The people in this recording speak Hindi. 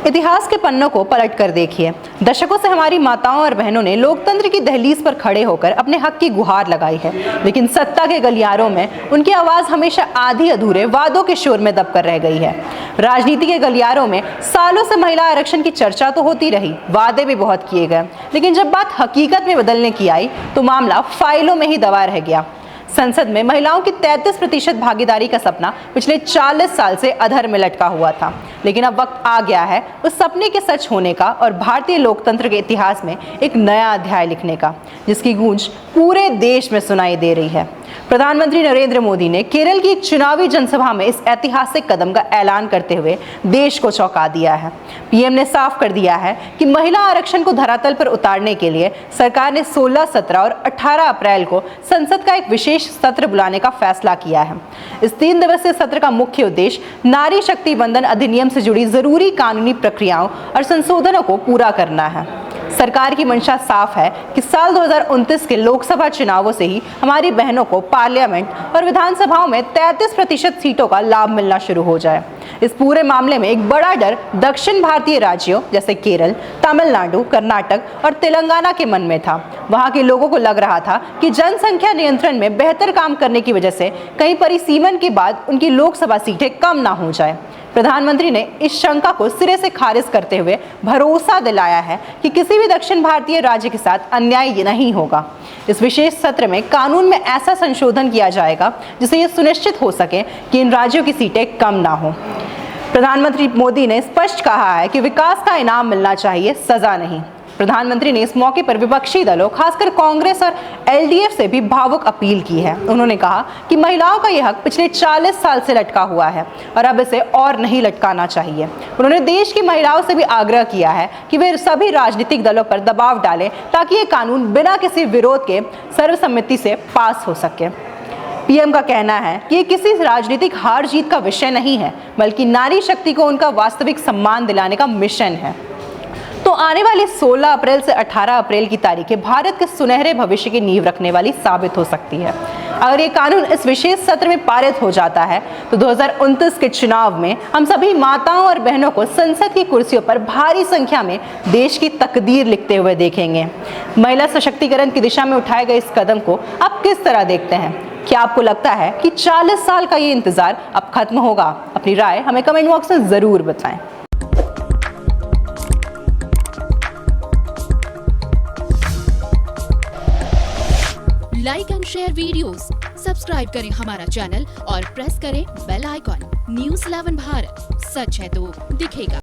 इतिहास के पन्नों को पलट कर देखिए। दशकों से हमारी माताओं और बहनों ने लोकतंत्र की दहलीज पर खड़े होकर अपने हक की गुहार लगाई है, लेकिन सत्ता के गलियारों में उनकी आवाज हमेशा आधी अधूरे वादों के शोर में दबकर रह गई है। राजनीति के गलियारों में सालों से महिला आरक्षण की चर्चा तो होती रही, वादे भी बहुत किए गए, लेकिन जब बात हकीकत में बदलने की आई तो मामला फाइलों में ही दबा रह गया। संसद में महिलाओं की 33% भागीदारी का सपना पिछले 40 साल से अधर में लटका हुआ था, लेकिन अब वक्त आ गया है उस सपने के सच होने का और भारतीय लोकतंत्र के इतिहास में एक नया अध्याय लिखने का, जिसकी गूंज पूरे देश में सुनाई दे रही है। प्रधानमंत्री नरेंद्र मोदी ने केरल की एक चुनावी जनसभा में इस ऐतिहासिक कदम का ऐलान करते हुए देश को चौंका दिया है। पीएम ने साफ कर दिया है कि महिला आरक्षण को धरातल पर उतारने के लिए सरकार ने 16, 17 और 18 अप्रैल को संसद का एक विशेष सत्र बुलाने का फैसला किया है। इस 3 दिवसीय सत्र का मुख्य उद्देश्य नारी शक्ति वंदन अधिनियम से जुड़ी जरूरी कानूनी प्रक्रियाओं और संशोधनों को पूरा करना है। सरकार की मंशा साफ है कि साल 2029 के लोकसभा चुनावों से ही हमारी बहनों को पार्लियामेंट और विधानसभाओं में 33% सीटों का लाभ मिलना शुरू हो जाए। इस पूरे मामले में एक बड़ा डर दक्षिण भारतीय राज्यों जैसे केरल, तमिलनाडु, कर्नाटक और तेलंगाना के मन में था। वहां के लोगों को लग रहा था कि जनसंख्या नियंत्रण में बेहतर काम करने की वजह से कहीं परिसीमन के बाद उनकी लोकसभा सीटें कम ना हो जाए। प्रधानमंत्री ने इस शंका को सिरे से खारिज करते हुए भरोसा दिलाया है कि किसी भी दक्षिण भारतीय राज्य के साथ अन्याय नहीं होगा। इस विशेष सत्र में कानून में ऐसा संशोधन किया जाएगा जिससे यह सुनिश्चित हो सके कि इन राज्यों की सीटें कम ना हो। प्रधानमंत्री मोदी ने स्पष्ट कहा है कि विकास का इनाम मिलना चाहिए, सजा नहीं। प्रधानमंत्री ने इस मौके पर विपक्षी दलों, खासकर कांग्रेस और एलडीएफ से भी भावुक अपील की है। उन्होंने कहा कि महिलाओं का यह हक पिछले 40 साल से लटका हुआ है और अब इसे और नहीं लटकाना चाहिए। उन्होंने देश की महिलाओं से भी आग्रह किया है कि वे सभी राजनीतिक दलों पर दबाव डालें ताकि ये कानून बिना किसी विरोध के सर्वसम्मति से पास हो सके। पीएम का कहना है कि ये किसी राजनीतिक हार जीत का विषय नहीं है, बल्कि नारी शक्ति को उनका वास्तविक सम्मान दिलाने का मिशन है। तो आने वाली 16 अप्रैल से 18 अप्रैल की तारीखें भारत के सुनहरे भविष्य की नींव रखने वाली साबित हो सकती है। अगर ये कानून इस विशेष सत्र में पारित हो जाता है तो 2029 के चुनाव में हम सभी माताओं और बहनों को संसद की कुर्सियों पर भारी संख्या में देश की तकदीर लिखते हुए देखेंगे। महिला सशक्तिकरण की दिशा में उठाए गए इस कदम को आप किस तरह देखते हैं? क्या आपको लगता है कि 40 साल का ये इंतजार अब खत्म होगा? अपनी राय हमें कमेंट बॉक्स में जरूर बताएं। Like and share videos, subscribe करें हमारा चैनल और प्रेस करें बेल आइकॉन। News 11 भारत, सच है तो दिखेगा।